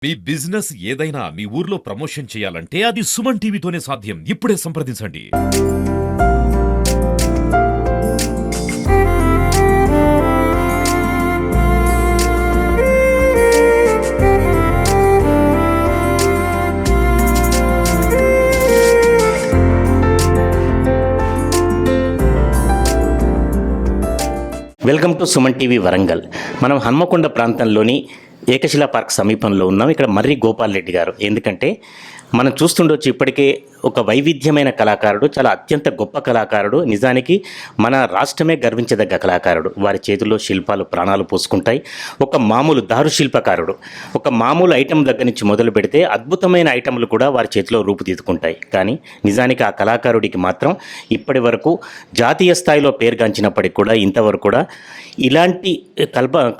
మీ business ఏదైనా మీ ఊర్లో promotion చేయాలంటే అది సుమన్ టీవీతోనే సాధ్యం. ఇప్పుడే సంప్రదించండి. Welcome to Suman TV Warangal. మనం హన్మకొండ ప్రాంతంలోని ఏకశిలా పార్క్ సమీపంలో ఉన్నాం. ఇక్కడ మర్రి గోపాల్ రెడ్డి గారు, ఎందుకంటే మనం చూస్తుండొచ్చు ఇప్పటికే ఒక వైవిధ్యమైన కళాకారుడు, చాలా అత్యంత గొప్ప కళాకారుడు. నిజానికి మన రాష్ట్రమే గర్వించదగ్గ కళాకారుడు. వారి చేతుల్లో శిల్పాలు ప్రాణాలు పోసుకుంటాయి. ఒక మామూలు దారు శిల్పకారుడు, ఒక మామూలు ఐటెం దగ్గర నుంచి మొదలు పెడితే అద్భుతమైన ఐటెంలు కూడా వారి చేతిలో రూపుదిద్దుకుంటాయి. కానీ నిజానికి ఆ కళాకారుడికి మాత్రం ఇప్పటి వరకు జాతీయ స్థాయిలో పేరుగాంచినప్పటికి కూడా ఇంతవరకు కూడా ఇలాంటి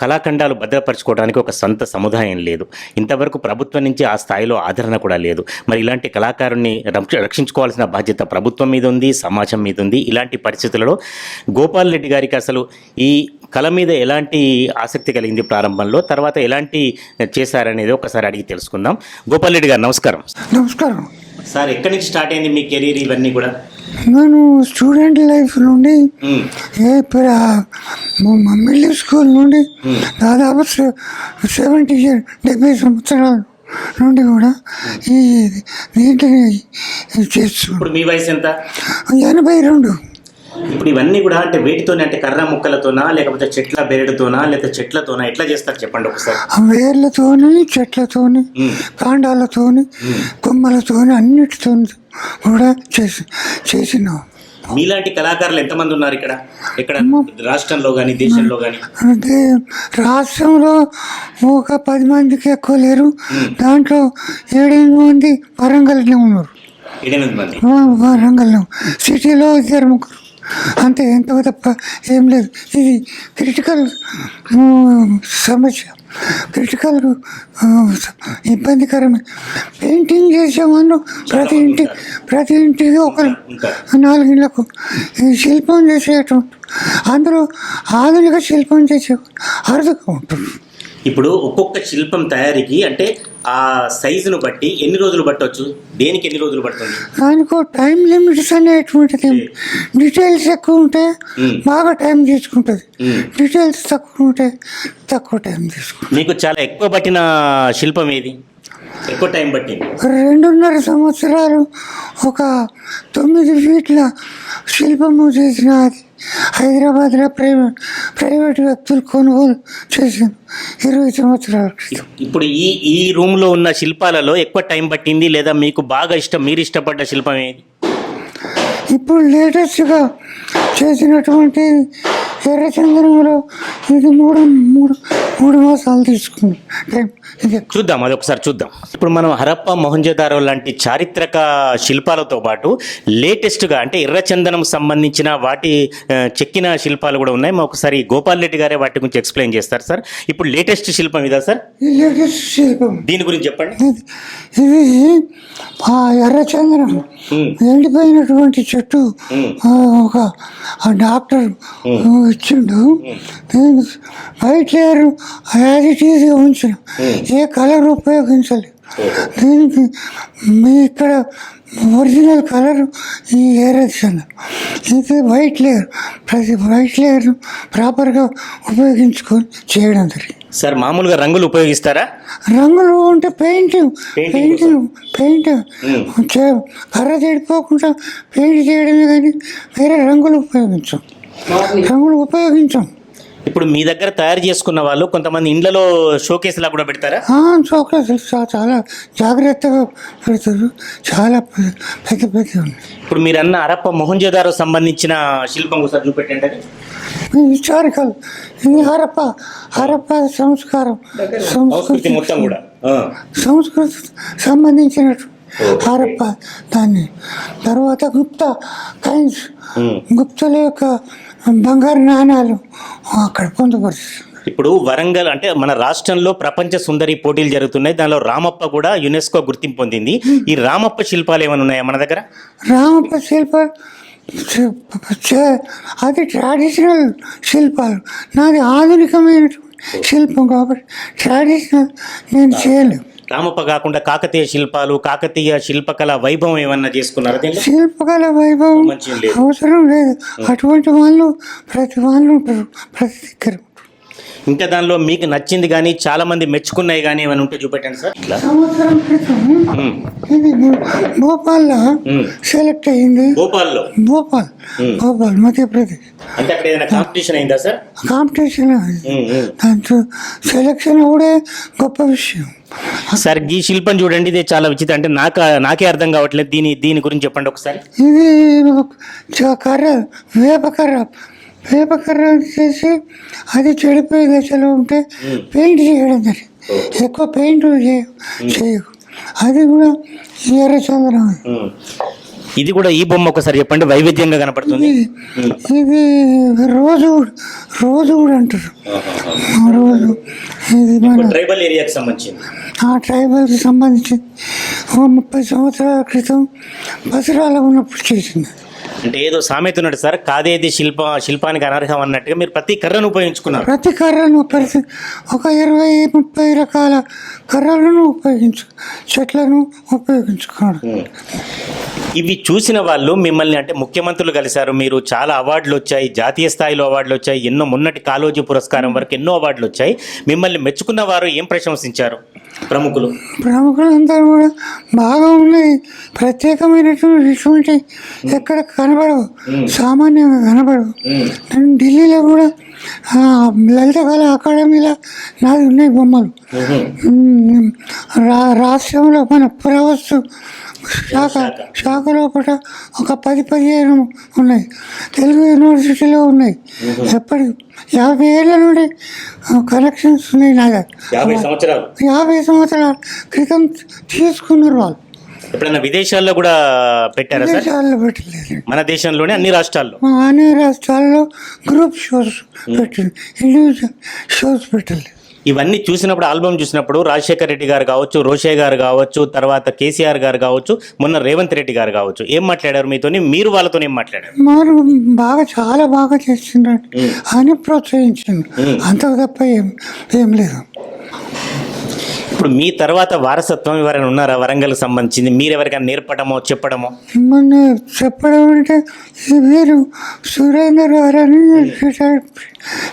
కళాఖండాలు భద్రపరచుకోవడానికి ఒక సొంత సముదాయం లేదు. ఇంతవరకు ప్రభుత్వం నుంచి ఆ స్థాయిలో ఆదరణ కూడా లేదు. మరి ఇలాంటి కళాకారుణ్ణి రక్షించుకోవాల్సిన బాధ్యత ప్రభుత్వం మీద ఉంది, సమాజం మీద ఉంది. ఇలాంటి పరిస్థితులలో గోపాల్ రెడ్డి గారికి అసలు ఈ కళ మీద ఎలాంటి ఆసక్తి కలిగింది ప్రారంభంలో, తర్వాత ఎలాంటి చేశారనేది ఒకసారి అడిగి తెలుసుకుందాం. గోపాల్ రెడ్డి గారు నమస్కారం. నమస్కారం సార్, ఎక్కడి నుంచి స్టార్ట్ అయింది మీ కెరీర్ ఇవన్నీ కూడా? నేను స్టూడెంట్ లైఫ్ నుండి మిడిల్ స్కూల్ నుండి దాదాపు 70 సంవత్సరాల నుండి కూడా ఈ దీంట్లో చేస్తున్నాను. ఇప్పుడు మీ వయసు ఎంత? 82. ఇప్పుడు ఇవన్నీ కూడా అంటే వేటితోనే, అంటే కర్ర ముక్కలతోనా లేకపోతే చెట్ల బెరడుతోనా లేకపోతే చెట్లతోనా, ఎట్లా చేస్తారు చెప్పండి ఒకసారి. వేర్లతోని, చెట్లతోని, కాండాలతోని, కొమ్మలతోని, అన్నిటితోని కూడా చేసినాం. మీలాంటి కళాకారులు ఎంతమంది ఉన్నారు ఇక్కడ రాష్ట్రంలో కానీ దేశంలో కానీ? అంటే రాష్ట్రంలో ఒక 10 మందికి ఎక్కువ లేరు. దాంట్లో 7-8 మంది వరంగల్నే ఉన్నారు. 8-8 మంది వరంగల్లో. సిటీలో 2-3 అంతే, ఎంత తప్ప ఏం లేదు. ఇది క్రిటికల్ సమస్య, క్రిటికల్ ఇబ్బందికరమే. పెయింటింగ్ చేసేవాళ్ళు ప్రతి ఇంటికి ఒకరు 4 ఇళ్లకు శిల్పం చేసేటువంటి, అందులో ఆధునిక శిల్పం చేసేవాళ్ళు అరుదుగా ఉంటుంది. ఇప్పుడు ఒక్కొక్క శిల్పం తయారీకి అంటే ఆ సైజును బట్టి ఎన్ని రోజులు పట్టవచ్చు? దేనికి ఎన్ని రోజులు పడుతుంది? దానికి టైం లిమిట్స్ అనేటువంటిది. డీటెయిల్స్ ఎక్కువ ఉంటే బాగా టైం తీసుకుంటుంది, డీటెయిల్స్ తక్కువ ఉంటే తక్కువ టైం తీసుకుంటుంది. మీకు చాలా ఎక్కువ పట్టిన శిల్పం ఏది? ఎక్కువ టైం పట్టింది? 2.5 సంవత్సరాలు ఒక 9 ఫీట్ల శిల్పము చేసిన, అది హైదరాబాద్లో ప్రైవేట్ వ్యక్తులు కొనుగోలు చేసింది 20 సంవత్సరాల క్రితం. ఇప్పుడు ఈ రూమ్లో ఉన్న శిల్పాలలో ఎక్కువ టైం పట్టింది లేదా మీకు బాగా మీరు ఇష్టపడ్డ శిల్పం ఏది? ఇప్పుడు లేటెస్ట్గా చేసినటువంటి ఎర్రచందనంలో ఇది 3 మాసాలు తీసుకుంది టైం. చూద్దాం, అది ఒకసారి చూద్దాం. ఇప్పుడు మనం హరప్పా మొహంజోదారో లాంటి చారిత్రక శిల్పాలతో పాటు లేటెస్ట్గా అంటే ఎర్రచందనం సంబంధించిన వాటి చెక్కిన శిల్పాలు కూడా ఉన్నాయి. ఒకసారి గోపాల్ రెడ్డి గారే వాటి గురించి ఎక్స్ప్లెయిన్ చేస్తారు సార్. ఇప్పుడు లేటెస్ట్ శిల్పం ఇదా సార్? లేటెస్ట్ శిల్పం. దీని గురించి చెప్పండి. ఇది ఎర్రచందనం, ఎండిపోయినటువంటి చెట్టు ఒక డాక్టర్ ఇచ్చిండు. వైట్ లేయర్ యాజ్ ఇట్ ఈజ్గా ఉంచిన, ఏ కలర్ ఉపయోగించాలి. దీనికి మీ ఇక్కడ ఒరిజినల్ కలర్ ఈ ఎర్రచందనం, ఇది వైట్ లేయర్. ప్రతి వైట్ లేయర్ ప్రాపర్గా ఉపయోగించుకొని చేయడం జరిగింది. సార్, మామూలుగా రంగులు ఉపయోగిస్తారా? రంగులు అంటే పెయింట్ కర్ర చెడిపోకుండా పెయింట్ చేయడమే, కానీ వేరే రంగులు ఉపయోగించాం. ఇప్పుడు మీ దగ్గర తయారు చేసుకున్న వాళ్ళు కొంతమంది ఇండ్లలో షోకేస్లా కూడా పెడతారా? షోకేస్ చాలా జాగ్రత్తగా పెడతారు, చాలా పెద్ద ఉన్నాయి. ఇప్పుడు మీరు అన్న హరప్పా మొహంజోదారో సంబంధించిన శిల్పం ఒకసారి చూపెట్టండి. హిస్టారికల్, ఇది హరప్పా సంస్కృతి మొత్తం కూడా సంస్కృతి సంబంధించినట్టు హరప్పా. దాన్ని తర్వాత గుప్తుల యొక్క బంగారు నాణాలు అక్కడ పొందుపరుస్తారు. ఇప్పుడు వరంగల్ అంటే మన రాష్ట్రంలో ప్రపంచ సుందరి పోటీలు జరుగుతున్నాయి. దానిలో రామప్ప కూడా యునెస్కో గుర్తింపు పొందింది. ఈ రామప్ప శిల్పాలు ఏమైనా ఉన్నాయా మన దగ్గర? రామప్ప శిల్పాలు అది ట్రెడిషనల్ శిల్పాలు, నాది ఆధునికమైనటువంటి శిల్పం కాబట్టి ట్రెడిషనల్ నేను చేయలేను. రామప్ప కాకుండా కాకతీయ శిల్పాలు, కాకతీయ శిల్పకళ వైభవం ఏమన్నా చేసుకున్నారా దీంట్లో? శిల్పకళ వైభవం మంచిగా లేదు. అవసరం లేదు. అటువంటి వాళ్ళు ప్రతి వాళ్ళు ఉంటారు ప్రతి దగ్గర. ఇంకా దానిలో మీకు నచ్చింది కానీ చాలా మంది మెచ్చుకున్నాయి కానీ ఏమైనా ఉంటే చూపెట్టండి సార్. ఇట్లా సంవత్సరం క్రితం ఇది భోపాల్లో సెలెక్ట్ అయింది. భోపాల్లో? భోపాల్ మధ్యప్రదేశ్. అంటే అక్కడ ఏదైనా కాంపిటీషన్ అయిందా సార్? కాంపిటీషన్ దాంతో సెలెక్షన్ కూడా గొప్ప విషయం. సార్ ఈ శిల్పం చూడండి, ఇది చాలా విచిత్రం. అంటే నాకే అర్థం కావట్లేదు. దీని గురించి చెప్పండి ఒకసారి. ఇది కర్ర, వేపకర్ర చేసి అది చెడిపోయే దశలో ఉంటే పెయింట్ చేయడం జరిగింది. ఎక్కువ పెయింట్ చేయకు. అది కూడా ఎర్రచందనం. ఇది కూడా ఈ బొమ్మ ఒకసారి చెప్పండి, వైవిధ్యంగా కనపడుతుంది. ఇది రోజు కూడా అంటారు. రోజు ఇది మన ట్రైబల్ ఏరియాకి సంబంధించింది. ఆ ట్రైబల్కి సంబంధించింది. 30 సంవత్సరాల క్రితం బసరాల ఉన్నప్పుడు చేసింది. అంటే ఏదో సామెత ఉన్నట్టు సార్, కాదేది శిల్పానికి అనర్హం అన్నట్టుగా మీరు ప్రతి కర్రను ఉపయోగించుకున్నారు. ప్రతి కర్రను ఒక 20-30 రకాల కర్రలను చెట్లను ఉపయోగించుకున్నాడు. ఇవి చూసిన వాళ్ళు మిమ్మల్ని, అంటే ముఖ్యమంత్రులు కలిశారు, మీరు చాలా అవార్డులు వచ్చాయి, జాతీయ స్థాయిలో అవార్డులు వచ్చాయి, ఎన్నో మొన్నటి కాళోజీ పురస్కారం వరకు ఎన్నో అవార్డులు వచ్చాయి. మిమ్మల్ని మెచ్చుకున్న వారు ఏం ప్రశంసించారు? ప్రముఖులు అంతా కూడా బాగా ఉన్నాయి. ప్రత్యేకమైనటువంటి ఎక్కడ కనబడవు, సామాన్యంగా కనబడవు. నేను ఢిల్లీలో కూడా లలిత కళా అకాడమీలో నాది ఉన్నాయి బొమ్మలు. రాష్ట్రంలో మన పురావస్తు శాఖ లోపల ఒక 10-15 ఉన్నాయి. తెలుగు యూనివర్సిటీలో ఉన్నాయి. ఎప్పటి 50 ఏళ్ళ నుండి కలెక్షన్స్ ఉన్నాయి నా దగ్గర. 50 సంవత్సరాల క్రితం తీసుకున్నారు వాళ్ళు. ఎప్పుడైనా విదేశాల్లో కూడా పెట్టారా సార్? విదేశాల్లో పెట్టలేదు, మన దేశంలోనే అన్ని రాష్ట్రాల్లో. అన్ని రాష్ట్రాల్లో గ్రూప్ షోస్ పెట్టింది, ఇండివిజువల్ షోస్ పెట్టలేదు. ఇవన్నీ చూసినప్పుడు, ఆల్బమ్ చూసినప్పుడు రాజశేఖర రెడ్డి గారు కావచ్చు, రోషే గారు కావచ్చు, తర్వాత కేసీఆర్ గారు కావచ్చు, మొన్న రేవంత్ రెడ్డి గారు కావచ్చు, ఏం మాట్లాడారు మీతోని? మీరు వాళ్ళతో ఏం మాట్లాడారు? మరి చాలా బాగా చేస్తున్నారు అని ప్రోత్సహించింది, అంతకు తప్ప ఏం లేదు. ఇప్పుడు మీ తర్వాత వారసత్వం ఎవరైనా ఉన్నారా వరంగల్కి సంబంధించింది? మీరు ఎవరికైనా నేర్పడమో చెప్పడమో? మొన్న చెప్పడం అంటే వీరు సురేందర్ గారు అని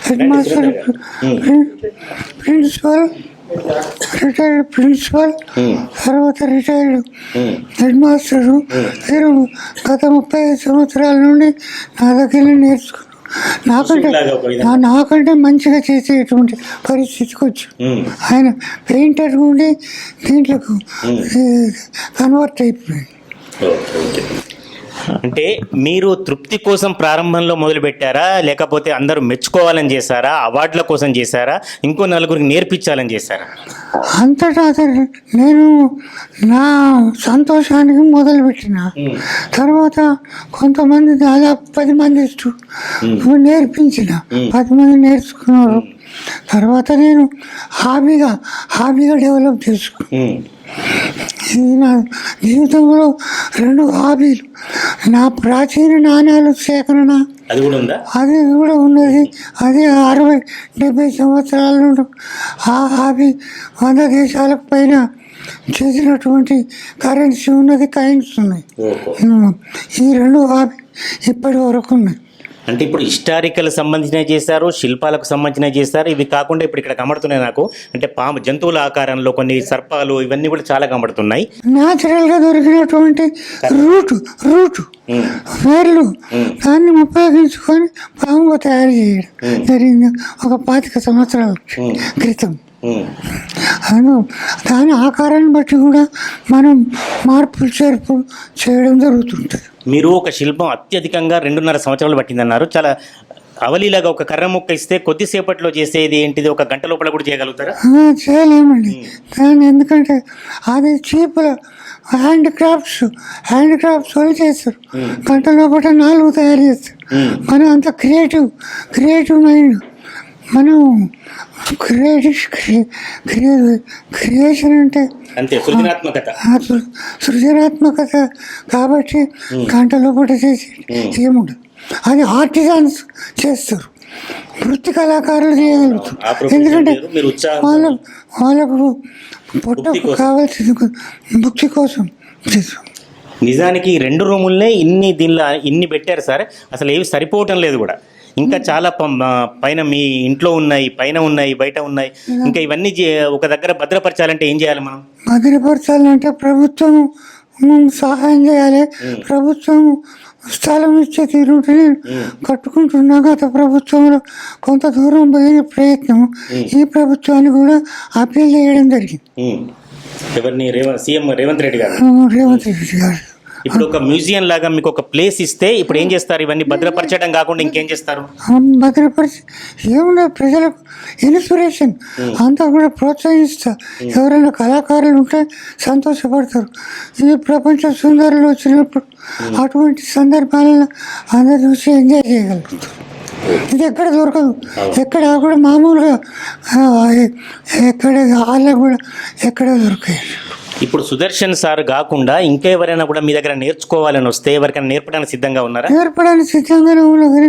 హెడ్ మాస్టర్, రిటైర్డ్ ప్రిన్సిపల్, తర్వాత రిటైర్డ్ హెడ్ మాస్టరు. వీరు గత 35 సంవత్సరాల నుండి నా దగ్గర నేర్చుకున్నారు. నాకంటే మంచిగా చేసేటువంటి పరిస్థితికి వచ్చు. ఆయన పెయింటర్ నుండి దీంట్లోకి కన్వర్ట్ అయిపోయింది. అంటే మీరు తృప్తి కోసం ప్రారంభంలో మొదలు పెట్టారా, లేకపోతే అందరూ మెచ్చుకోవాలని చేశారా, అవార్డుల కోసం చేశారా, ఇంకో నలుగురికి నేర్పించాలని చేశారా? అంతటా నేను నా సంతోషానికి మొదలుపెట్టిన తర్వాత కొంతమంది దాదాపు 10 మంది నేర్పించిన, 10 మంది నేర్చుకున్నారు. తర్వాత నేను హాబీగా డెవలప్ చేసుకున్నాను. ఇది నా జీవితంలో 2 హాబీలు. నా ప్రాచీన నాణ్యాల సేకరణ అది కూడా ఉన్నది. అది 60-70 సంవత్సరాల నుండి ఆ హాబీ 100 దేశాలకు పైన చేసినటువంటి కరెన్సీ ఉన్నది, కాయిన్స్ ఉన్నాయి. ఈ 2 హాబీ ఇప్పటి వరకు ఉన్నాయి. అంటే ఇప్పుడు హిస్టారికల్ సంబంధించిన చేశారు, శిల్పాలకు సంబంధించిన చేశారు. ఇవి కాకుండా ఇప్పుడు ఇక్కడ కనబడుతున్నాయి నాకు, అంటే జంతువుల ఆకారంలో కొన్ని సర్పాలు, ఇవన్నీ కూడా చాలా కనబడుతున్నాయి. న్యాచురల్గా దొరికినటువంటి రూట్ వేర్లు దాన్ని ఉపయోగించుకొని పాముగా తయారు చేయడం జరిగింది ఒక 25 సంవత్సరాల క్రితం. దాని ఆకారాన్ని బట్టి కూడా మనం మార్పులు చేర్పులు చేయడం జరుగుతుంటుంది. మీరు ఒక శిల్పం అత్యధికంగా 2.5 సంవత్సరాలు పట్టిందన్నారు. చాలా అవలీలాగా ఒక కర్ర ముక్క ఇస్తే కొద్దిసేపట్లో చేసేది ఏంటిది, 1 గంట లోపల కూడా చేయగలుగుతారా? చేయలేమండి దాన్ని, ఎందుకంటే అది చీపుల హ్యాండ్ క్రాఫ్ట్స్ వాళ్ళు చేస్తారు. గంట లోపల 4 తయారు చేస్తారు. మనం అంత క్రియేటివ్ మైండ్, మనం క్రియేషన్ అంటే సృజనాత్మకత కాబట్టి గంట లోపల చేసి ఏముండదు. అది ఆర్టిజన్స్ చేస్తారు, వృత్తి కళాకారులు చేయగలుగుతారు. ఎందుకంటే వాళ్ళకు పొట్టకు కావాల్సింది భుక్తి కోసం చేస్తాం. నిజానికి 2 రూములనే ఇన్ని పెట్టారు సార్, అసలు ఏవి సరిపోవటం లేదు కూడా. ఇంకా చాలా పైన మీ ఇంట్లో ఉన్నాయి, పైన ఉన్నాయి, బయట ఉన్నాయి. ఇంకా ఇవన్నీ ఒక దగ్గర భద్రపరచాలంటే ఏం చేయాలి మనం? భద్రపరచాలంటే ప్రభుత్వం సహాయం చేయాలి. ప్రభుత్వం స్థలం ఇచ్చే తీరుంటే కట్టుకుంటున్నా. గత ప్రభుత్వంలో కొంత దూరం పోయిన ప్రయత్నం ఈ ప్రభుత్వాన్ని కూడా అప్పీల్ చేయడం జరిగింది. ఎవరిని? సీఎం రేవంత్ రెడ్డి గారు. రేవంత్ రెడ్డి గారు ఇప్పుడు ఒక మ్యూజియం లాగా మీకు ఒక ప్లేస్ ఇస్తే ఇప్పుడు ఏం చేస్తారు? ఇవన్నీ భద్రపరచడం కాకుండా ఇంకేం చేస్తారు? భద్రపరిచి ఏమున్నా ప్రజలకు ఇన్స్పిరేషన్ అంతా కూడా ప్రోత్సహిస్తా. ఎవరైనా కళాకారులు ఉంటే సంతోషపడతారు. ఈ ప్రపంచ సుందరులు వచ్చినప్పుడు అటువంటి సందర్భాలలో అందరు చూసి ఎంజాయ్ చేయగలుగుతారు. ఇది ఎక్కడ దొరకదు. ఎక్కడ కూడా మామూలుగా ఎక్కడ వాళ్ళకు కూడా ఎక్కడ దొరకాయి. ఇప్పుడు సుదర్శన్ సార్ కాకుండా ఇంకా ఎవరైనా కూడా మీ దగ్గర నేర్చుకోవాలని వస్తే ఎవరికైనా నేర్పడానికి సిద్ధంగా ఉన్నారా? నేర్పడానికి సిద్ధంగానే ఉన్నా, కానీ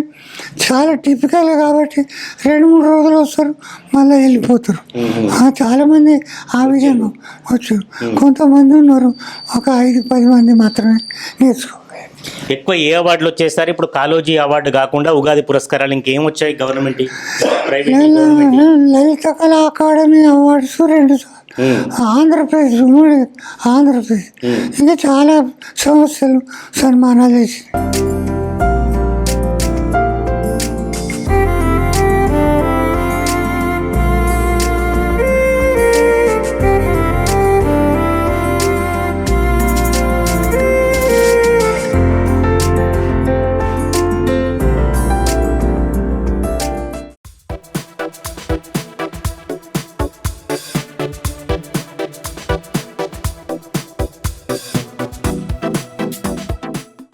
చాలా టిపికల్ కాబట్టి 2-3 రోజులు వస్తారు, మళ్ళీ వెళ్ళిపోతారు. చాలామంది ఆ విధంగా వచ్చారు. కొంతమంది ఉన్నారు, ఒక 5-10 మంది మాత్రమే నేర్చుకోవాలి. ఎక్కువ ఏ అవార్డులు వచ్చేసారు? ఇప్పుడు కాళోజీ అవార్డు కాకుండా ఉగాది పురస్కారాలు ఇంకేం వచ్చాయి? Government, private? లలిత కళా అకాడమీ అవార్డ్స్ 2 సార్లు, ఆంధ్రప్రదేశ్ ఆంధ్రప్రదేశ్ ఇంకా చాలా సంస్థలు సన్మానాలు చేసినాయి.